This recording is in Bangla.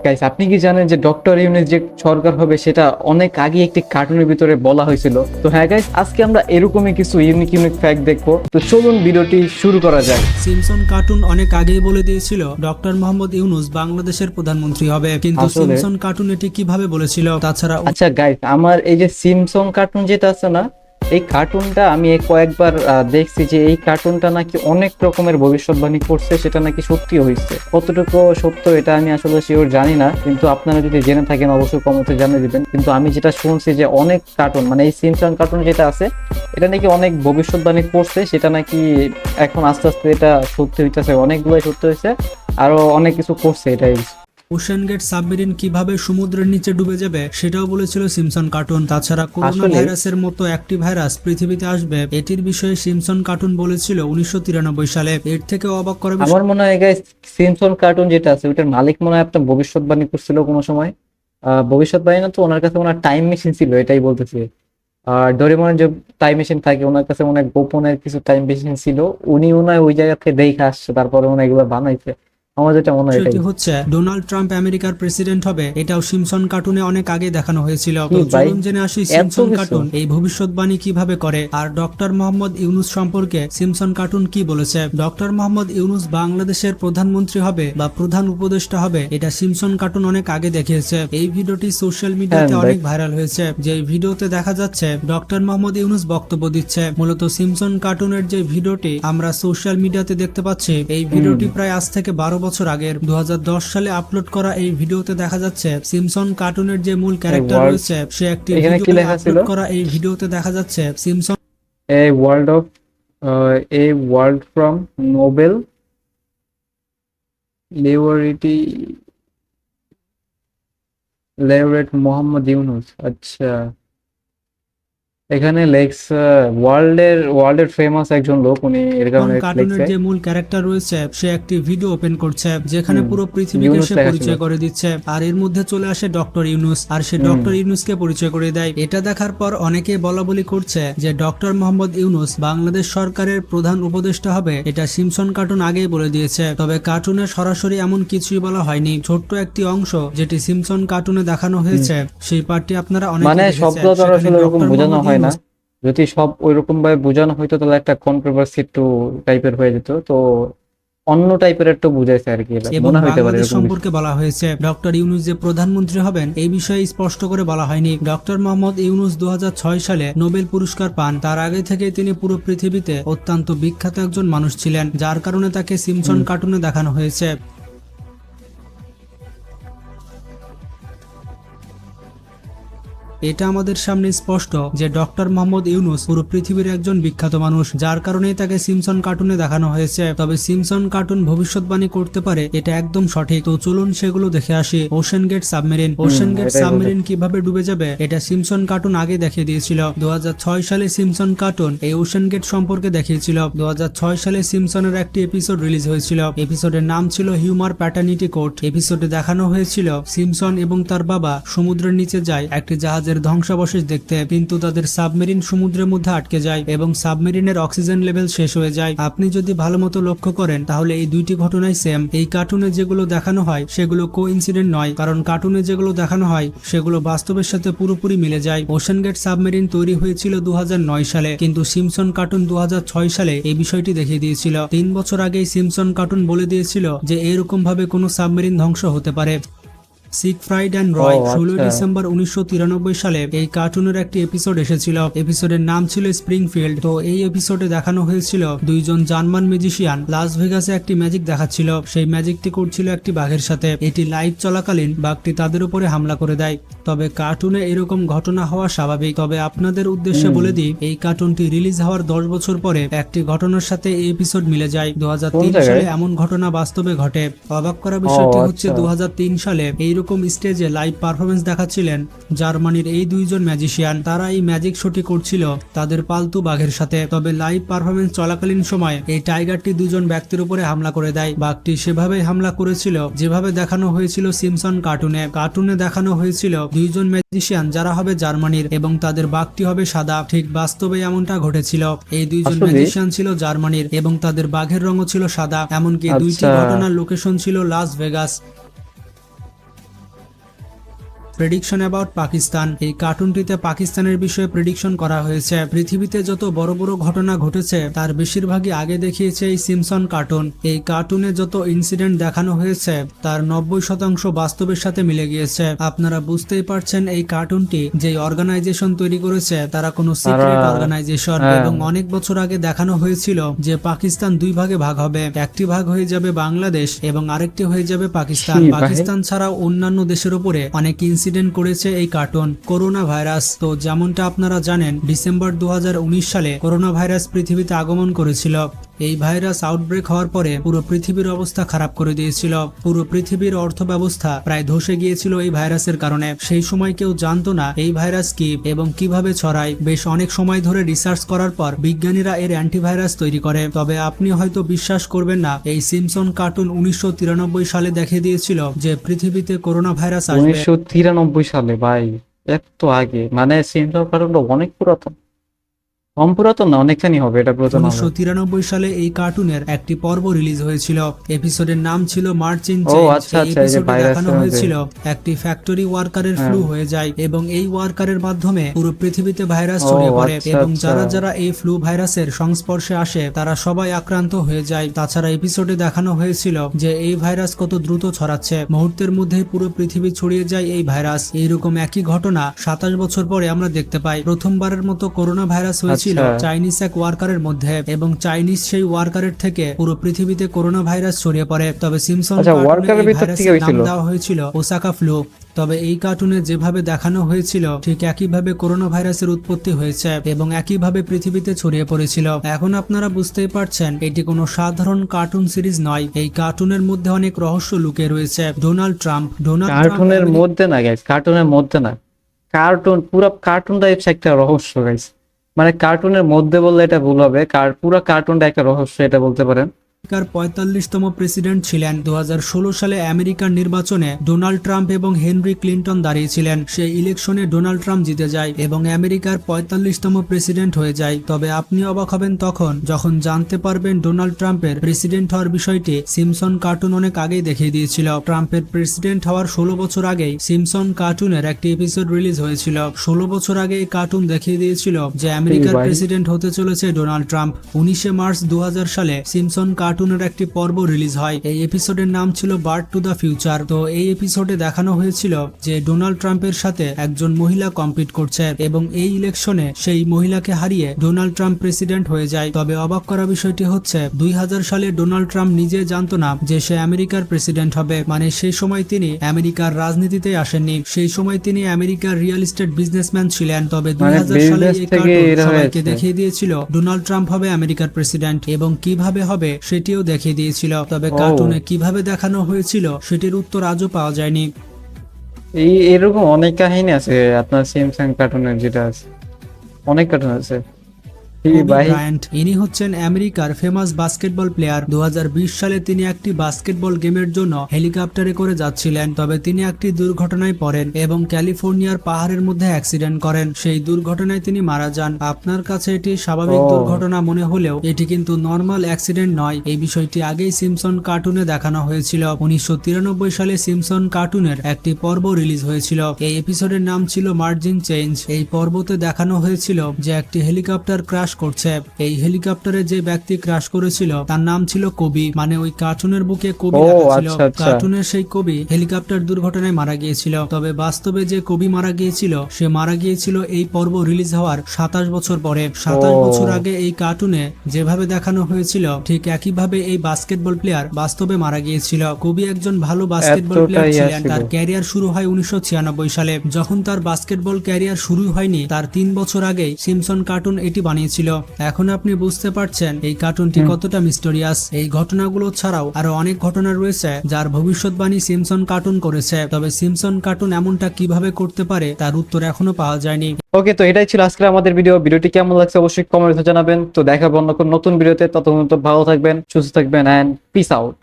গাইস, আপনি কি জানেন যে ডক্টর ইউনূস যে সরকার হবে সেটা অনেক আগে একটি কার্টুনের ভিতরে বলা হয়েছিল? তো হ্যাঁ গাইস, আজকে আমরা এরকমই কিছু ইউনিক ইউনিক ফ্যাক্ট দেখবো। তো চলুন ভিডিওটি শুরু করা যাক। সিমসন কার্টুন অনেক আগেই বলে দিয়েছিল ডক্টর মোহাম্মদ ইউনূস বাংলাদেশের প্রধানমন্ত্রী হবে, কিন্তু আসলে সিমসন কার্টুন এটি কিভাবে বলেছিল? তাছাড়া আচ্ছা গাইস, আমার এই যে সিমসন কার্টুন যেটা আছে না, এই কার্টুনটা আমি কয়েকবার দেখছি যে এই কার্টুনটা নাকি অনেক রকমের ভবিষ্যৎবাণী করছে, সেটা নাকি সত্যি হয়েছে। কতটুকু সত্য এটা আমি আসলে শিওর জানি না, কিন্তু আপনারা যদি জেনে থাকেন অবশ্যই কমেন্টে জানিয়ে দিবেন। কিন্তু আমি যেটা শুনছি যে অনেক কার্টুন, মানে এই সিমসন কার্টুন যেটা আছে এটা নাকি অনেক ভবিষ্যৎবাণী করছে, সেটা নাকি এখন আস্তে আস্তে এটা সত্যি হইতেছে, অনেকগুলোই সত্যি হয়েছে, আরো অনেক কিছু করছে এটাই। ওশেন গেট সাবমেরিন কিভাবে সমুদ্রের নিচে ডুবে যাবে সেটাও বলেছিল সিমসন কার্টুন। তাছাড়া করোনা আসলে ভাইরাসের মতো একটি ভাইরাস পৃথিবীতে আসবে, এটির বিষয়ে সিমসন কার্টুন বলেছিল 1993 সালে। এর থেকে অবাক করা বিষয়, আমার মনে হয় গাইস, সিমসন কার্টুন যেটা আছে ওটার মালিক মনে হয় একটা ভবিষ্যৎবাণী করছিল কোনো সময়। ভবিষ্যৎবাণী না তো, ওনার কাছে ওনার টাইম মেশিন ছিল, এটাই বলতেছি। আর ডোরেমনের যে টাইম মেশিন থাকে ওনার কাছে অনেক গোপনের কিছু টাইম মেশিন ছিল, উনি ওনার ওই জায়গা থেকে দেখে আসছে, তারপরে ওনা এগুলো বানাইছে। আমার যেটা মনে হয় এটাই। বিষয়টি হচ্ছে ডোনাল্ড ট্রাম্প আমেরিকার প্রেসিডেন্ট হবে, এটাও সিমসন কার্টুনে অনেক আগে দেখানো হয়েছিল। কি তো ভাই, চলুন জেনে আসি এত সিমসন কিছু! কার্টুন এই ভবিষ্যৎবাণী কিভাবে করে, আর ডক্টর মোহাম্মদ ইউনূস সম্পর্কে সিমসন কার্টুন কি বলেছে। ডক্টর মোহাম্মদ ইউনূস বাংলাদেশের প্রধানমন্ত্রী হবে বা প্রধান উপদেষ্টা হবে, এটা সিমসন কার্টুন অনেক আগে দেখিয়েছে। এই ভিডিওটি সোশ্যাল হ্যাঁ মিডিয়াতে ভাই, অনেক ভাইরাল হয়েছে। যে ভিডিওতে দেখা যাচ্ছে ডক্টর মোহাম্মদ ইউনূস বক্তব্য দিচ্ছে। মূলত সিমসন কার্টুনের যে ভিডিওটি আমরা সোশ্যাল মিডিয়াতে দেখতে পাচ্ছি, এই ভিডিওটি প্রায় আজ থেকে 12 বছর আগের 2010 সালে আপলোড করা। এই ভিডিওতে দেখা যাচ্ছে সিমসন কার্টুনের যে মূল ক্যারেক্টার ওয়ার্ল্ড, রয়েছে সে একটি এখানে কি ভিডিও লেখা ছিল? আপলোড করা। এই ভিডিওতে দেখা যাচ্ছে সিমসন a world of, a world from Nobel লিবারেটি লেভারেট মোহাম্মদ ইউনূস। আচ্ছা, এখানে লেখস ওয়ার্ল্ডের ফেমাস একজন লোক, উনি এর কারণে কার্টুনের লেখছে। যে মূল ক্যারেক্টার রয়েছে সে একটি ভিডিও ওপেন করছে, যেখানে হুম, পুরো পৃথিবীকে ইউনূস সে লেখা ছিল। পরিচয় করে দিচ্ছে। আর এর মধ্যে চলে আসে ডক্টর ইউনূস, আর সে হুম, ডক্টর ইউনূসকে পরিচয় করে দেয়। এটা দেখার পর অনেকে বলা বলি করছে যে ডক্টর মোহাম্মদ ইউনূস বাংলাদেশ সরকারের প্রধান উপদেষ্টা হবে, এটা সিমসন কার্টুন আগেই বলে দিয়েছে। তবে কার্টুনে সরাসরি এমন কিছুই বলা হয়নি। ছোট্ট একটি অংশ যেটি সিমসন কার্টুনে দেখানো হুম। হয়েছে, সেই পার্টটি আপনারা মানে অনেকেই দেখেছেন। সবগুলো তো আর সেখানে আসলে ওরকম ডক্টর বোঝানো মোহাম্মদ হয় না। ইউনূস যদি সব ওইরকম ভাবে বোঝানো হইতো তাহলে একটা কন্ট্রোভার্সি একটু টাইপের হয়ে যেত। তো অন্য টাইপের একটু বুঝাইছে আর কি, এটা এবং মনে হইতে পারে বাংলাদেশ এরকম কিছু। সম্পর্কে বলা হয়েছে। ডক্টর ইউনূস যে প্রধানমন্ত্রী হবেন এই বিষয়ে স্পষ্ট করে বলা হয়নি। ডক্টর মোহাম্মদ ইউনূস 2006 সালে নোবেল পুরস্কার পান। তার আগে থেকে তিনি পুরো পৃথিবীতে অত্যন্ত বিখ্যাত একজন মানুষ ছিলেন, যার কারণে তাকে সিমসন হুম। কার্টুনে দেখানো হয়েছে। এটা আমাদের সামনে স্পষ্ট যে ডক্টর মোহাম্মদ ইউনূস পুরো পৃথিবীর একজন বিখ্যাত মানুষ, যার কারণেই তাকে সিমসন কার্টুনে দেখানো হয়েছে। তবে সিমসন কার্টুন ভবিষ্যৎবাণী করতে পারে এটা একদম সঠিক। তো চলুন সেগুলো দেখে আসি। Ocean gate submarine. Ocean gate এটাই বলতে। সাবমেরিন কিভাবে ডুবে যাবে এটা সিমসন কার্টুন আগে দেখিয়ে দিয়েছিল। 2006 সালে সিমসন কার্টুন এই ওশেন গেট সম্পর্কে দেখিয়েছিল। 2006 সালে সিমসনের একটি এপিসোড রিলিজ হয়েছিল। এপিসোডের নাম ছিল হিউমার প্যাটার্নিটি কোড। এপিসোডে দেখানো হয়েছিল সিমসন এবং তার বাবা সমুদ্রের নিচে যায় একটি জাহাজের ধ্বংসাবশেষ দেখতে, কিন্তু তাদের সাবমেরিন সমুদ্রের মধ্যে আটকে যায় এবং সাবমেরিনের অক্সিজেন লেভেল শেষ হয়ে যায়। আপনি যদি ভালো মতো লক্ষ্য করেন তাহলে এই দুইটি ঘটনাই সেম। এই কার্টুনে যেগুলো দেখানো হয় সেগুলো কোইন্সিডেন্ট নয়, কারণ কার্টুনে যেগুলো দেখানো হয় সেগুলো বাস্তবের সাথে পুরোপুরি মিলে যায়। ওশেন গেট সাবমেরিন তৈরি হয়েছিল 2009 সালে, কিন্তু সিমসন কার্টুন 2006 সালে এই বিষয়টি দেখিয়ে দিয়েছিল। 3 বছর আগেই সিমসন কার্টুন বলে দিয়েছিল যে এরকম ভাবে কোনো সাবমেরিন ধ্বংস হতে পারে। সিগফ্রাইড অ্যান্ড ও রয় 16 আচ্ছা। ডিসেম্বর 1993 সালে এই কার্টুনের একটি এপিসোড এসেছিল। এপিসোডের নাম ছিল স্প্রিংফিল্ড। তো এই এপিসোডে দেখানো হয়েছিল দুইজন জার্মান ম্যাজিশিয়ান লাস ভেগাসে একটি ম্যাজিক দেখাচ্ছিল। সেই ম্যাজিকটি করছিল একটি বাঘের সাথে। এটি লাইভ চলাকালীন বাঘটি তাদের উপরে হামলা করে দেয়। তবে কার্টুনে এরকম ঘটনা হওয়া স্বাভাবিক। তবে আপনাদের উদ্দেশ্যে বলে দিই, এই কার্টুনটি রিলিজ হওয়ার 10 বছর পরে একটি ঘটনার সাথে এই এপিসোড মিলে যায়। কোন 2003 জায়গায়? সালে এমন ঘটনা বাস্তবে ঘটে। অবাক করা ও বিষয়টি হচ্ছে আচ্ছা। 2003 সালে এইরকম স্টেজে লাইভ পারফরমেন্স দেখাচ্ছিলেন জার্মানির এই দুইজন ম্যাজিশিয়ান। তারা এই ম্যাজিক শোটি করছিল তাদের পালতু বাঘের সাথে। তবে লাইভ পারফরমেন্স চলাকালীন সময় এই টাইগারটি দুজন ব্যক্তির উপরে হামলা করে দেয়। বাঘটি সেভাবেই হামলা করেছিল যেভাবে দেখানো হয়েছিল সিমসন কার্টুনে। কার্টুনে দেখানো হয়েছিল দুইজন ম্যাজিশিয়ান যারা হবে জার্মানির এবং তাদের বাঘটি হবে সাদা। ঠিক বাস্তবে এমনটা ঘটেছিল। এই দুইজন আসলে ম্যাজিশিয়ান ছিল জার্মানির এবং তাদের বাঘের রঙও ছিল সাদা। এমনকি দুইটি আচ্ছা, ঘটনার লোকেশন ছিল Las Vegas. Prediction about Pakistan. এই কার্টুনটিতে পাকিস্তানের বিষয়ে প্রেডিকশন করা হয়েছে। পৃথিবীতে যত বড় বড় ঘটনা ঘটেছে তার বেশিরভাগই আগে দেখিয়েছে এই সিমসন কার্টুন। এই কার্টুনে যত ইনসিডেন্ট দেখানো হয়েছে তার 90% বাস্তবের সাথে মিলে গিয়েছে। আপনারা বুঝতেই পারছেন এই কার্টুনটি যে অর্গানাইজেশন তৈরি করেছে তারা কোনো সিক্রেট অর্গানাইজেশন, এবং অনেক বছর আগে দেখানো হয়েছিল যে পাকিস্তান দুই ভাগে ভাগ হবে, একটি ভাগ হয়ে যাবে বাংলাদেশ এবং আরেকটি হয়ে যাবে পাকিস্তান। পাকিস্তান ছাড়াও অন্যান্য দেশের উপরে অনেক ইনসিডেন্ট করেছে এই কার্টুন। করোনা ভাইরাস, তো যেমনটা আপনারা জানেন ডিসেম্বর 2019 সালে করোনা ভাইরাস পৃথিবীতে আগমন করেছিল। এই ভাইরাস আউটব্রেক হওয়ার পরে পুরো পৃথিবীর অবস্থা খারাপ করে দিয়েছিল। পুরো পৃথিবীর অর্থ ব্যবস্থা প্রায় ধসে গিয়েছিল এই ভাইরাসের কারণে। সেই সময় কেউ জানতো না এই ভাইরাস কি এবং কিভাবে ছড়ায়। বেশ অনেক সময় ধরে রিসার্চ করার পর বিজ্ঞানীরা এর অ্যান্টিভাইরাস তৈরি করে। তবে আপনি হয়তো বিশ্বাস করবেন না, এই সিমসন কার্টুন 1993 সালে দেখিয়ে দিয়েছিল যে পৃথিবীতে করোনা ভাইরাস আসবে। 1993 সালে? ভাই এত আগে, মানে সিমসন কার্টুনটা অনেক পুরাতন। কম পুরাতন না, অনেকখানি হবে এটা পুরাতন হবে। 1993 সালে এই কার্টুনের একটি পর্ব রিলিজ হয়েছিল। এপিসোডের নাম ছিল মার্চিং ও চেঞ্জ। আচ্ছা এই আচ্ছা, এই যে এপিসোডে দেখানো ভাইরাসের হয়েছিল একটি ফ্যাক্টরি ওয়ার্কারের ফ্লু হয়ে যায় এবং এই ওয়ার্কারের মাধ্যমে পুরো পৃথিবীতে ভাইরাস ছড়িয়ে পড়ে আচ্ছা, এবং আচ্ছা। যারা যারা এই ফ্লু ভাইরাসের সংস্পর্শে আসে তারা সবাই আক্রান্ত হয়ে যায়। তাছাড়া এপিসোডে দেখানো হয়েছিল যে এই ভাইরাস কত দ্রুত ছড়াচ্ছে, মুহূর্তের মধ্যেই পুরো পৃথিবী ছড়িয়ে যায় এই ভাইরাস। এইরকম একই ঘটনা 27 বছর পরে আমরা দেখতে পাই। প্রথমবারের মতো করোনা ভাইরাস হয়েছিল চাইনিজ এক ওয়ার্কারের মধ্যে এবং চাইনিজ সেই ওয়ার্কারের থেকে পুরো পৃথিবীতে করোনা ভাইরাস ছড়িয়ে পড়ে। তবে সিমসন কার্টুনে এই ভাইরাসের নাম দেওয়া হয়েছিল ওসাকা ফ্লু। তবে এই কার্টুনে যেভাবে দেখানো হয়েছিল ঠিক একইভাবে করোনা ভাইরাসের উৎপত্তি হয়েছে এবং একইভাবে পৃথিবীতে ছড়িয়ে পড়েছিল। এখন আপনারা বুঝতেই পারছেন এটি কোনো সাধারণ কার্টুন সিরিজ নয়। এই কার্টুনের মধ্যে অনেক রহস্য লুকিয়ে রয়েছে। ডোনাল্ড ট্রাম্প কার্টুনের মধ্যে না গাইস, কার্টুনের মধ্যে না, কার্টুন পুরো কার্টুনটা হচ্ছে একটা রহস্য গাইস। মানে কার্টুনের মধ্যে বললে এটা ভুল হবে, পুরো কার্টুনটা একটা রহস্য, এটা বলতে পারেন। আমেরিকার 45তম প্রেসিডেন্ট ছিলেন। 2016 সালে আমেরিকার নির্বাচনে ডোনাল্ড ট্রাম্প এবং হেনরি ক্লিন্টন দাঁড়িয়েছিলেন। সেই ইলেকশনে ডোনাল্ড ট্রাম্প জিতে যায় এবং আমেরিকার 45তম প্রেসিডেন্ট হয়ে যায়। তবে আপনি অবাক হবেন তখন যখন জানতে পারবেন ডোনাল্ড ট্রাম্পের প্রেসিডেন্ট হওয়ার বিষয়টি সিমসন কার্টুন অনেক আগেই দেখিয়ে দিয়েছিল। ট্রাম্পের প্রেসিডেন্ট হওয়ার 16 বছর আগেই সিমসন কার্টুনের একটি এপিসোড রিলিজ হয়েছিল। 16 বছর আগে এই কার্টুন দেখিয়ে দিয়েছিল যে আমেরিকার প্রেসিডেন্ট হতে চলেছে ডোনাল্ড ট্রাম্প। 19 মার্চ 2000 সালে সিমসন কার্টুনের একটি পর্ব রিলিজ হয়। এই এপিসোডের নাম ছিল বার্ড টু দ্য ফিউচার। তো এই এপিসোডে দেখানো হয়েছিল যে ডোনাল্ড ট্রাম্পের সাথে একজন মহিলা কম্পিট করছে এবং এই ইলেকশনে সেই মহিলাকে হারিয়ে ডোনাল্ড ট্রাম্প প্রেসিডেন্ট হয়ে যায়। তবে অবাক করা বিষয়টি হচ্ছে 2000 সালে ডোনাল্ড ট্রাম্প নিজে জানতো না যে সে আমেরিকার প্রেসিডেন্ট হবে। মানে সেই সময় তিনি আমেরিকার রাজনীতিতে আসেননি, সেই সময় তিনি আমেরিকার রিয়েল এস্টেট বিজনেসম্যান ছিলেন। তবে 2000 সালে এই কার্টুন সবাইকে দেখিয়ে দিয়েছিল ডোনাল্ড ট্রাম্প হবে আমেরিকার প্রেসিডেন্ট এবং কিভাবে হবে সেটিও দেখিয়ে দিয়েছিল। তবে কার্টুনে কিভাবে দেখানো হয়েছিল সেটির উত্তর আজও পাওয়া যায়নি। এই এরকম অনেক কাহিনী আছে আপনার সিমসন কার্টুনের, যেটা আছে অনেক কার্টুন আছে। ইনি হচ্ছেন আমেরিকার ফেমাস বাস্কেটবল প্লেয়ার। 2020 সালে তিনি একটি বাস্কেটবল গেমের জন্য হেলিকপ্টারে করে যাচ্ছিলেন। তবে তিনি একটি দুর্ঘটনায় পড়েন এবং ক্যালিফোর্নিয়ার পাহাড়ের মধ্যে অ্যাক্সিডেন্ট করেন। সেই দুর্ঘটনায় তিনি মারা যান। আপনার কাছে এটি স্বাভাবিক দুর্ঘটনা মনে হলেও এটি কিন্তু নর্মাল অ্যাক্সিডেন্ট নয়। এই বিষয়টি আগেই সিমসন কার্টুনে দেখানো হয়েছিল। 1993 সালে সিমসন কার্টুনের একটি পর্ব রিলিজ হয়েছিল। এই এপিসোডের নাম ছিল মার্জিং চেঞ্জ। এই পর্বতে দেখানো হয়েছিল যে একটি হেলিকপ্টার ক্র্যাশ করছে। এই হেলিকপ্টারে যে ব্যক্তি ক্র্যাশ করেছিল তার নাম ছিল কবি। মানে ওই কার্টুনের বুকে কবি লেখা ছিল। কার্টুনের সেই কবি হেলিকপ্টার দুর্ঘটনায় মারা গিয়েছিল। তবে বাস্তবে যে কবি মারা গিয়েছিল সে মারা গিয়েছিল এই পর্ব রিলিজ হওয়ার 27 বছর পরে। 27 বছর আগে এই কার্টুনে যেভাবে দেখানো হয়েছিল ঠিক একইভাবে এই বাস্কেটবল প্লেয়ার বাস্তবে মারা গিয়েছিল। কবি একজন ভালো বাস্কেটবল প্লেয়ার ছিলেন। তার ক্যারিয়ার শুরু হয় 1996 সালে। যখন তার বাস্কেটবল ক্যারিয়ার শুরু হয়নি তার 3 বছর আগেই সিমসন কার্টুন এটি বানিয়েছিল। এখন আপনি বুঝতে পারছেন এই কার্টুনটি কতটা মিস্টেরিয়াস। এই ঘটনাগুলো ছাড়াও আরো অনেক ঘটনা রয়েছে যার ভবিষ্যৎবাণী সিমসন কার্টুন করেছে। তবে সিমসন কার্টুন এমনটা কিভাবে করতে পারে তার উত্তর এখনো পাওয়া যায়নি। ওকে, তো এটাই ছিল আজকে আমাদের ভিডিওটি কেমন লাগছে অবশ্যই কমেন্টে জানাবেন। তো দেখাবো অন্য কোন নতুন ভিডিওতে। ততক্ষণ ভালো থাকবেন, সুস্থ থাকবেন, এন্ড পিস আউট।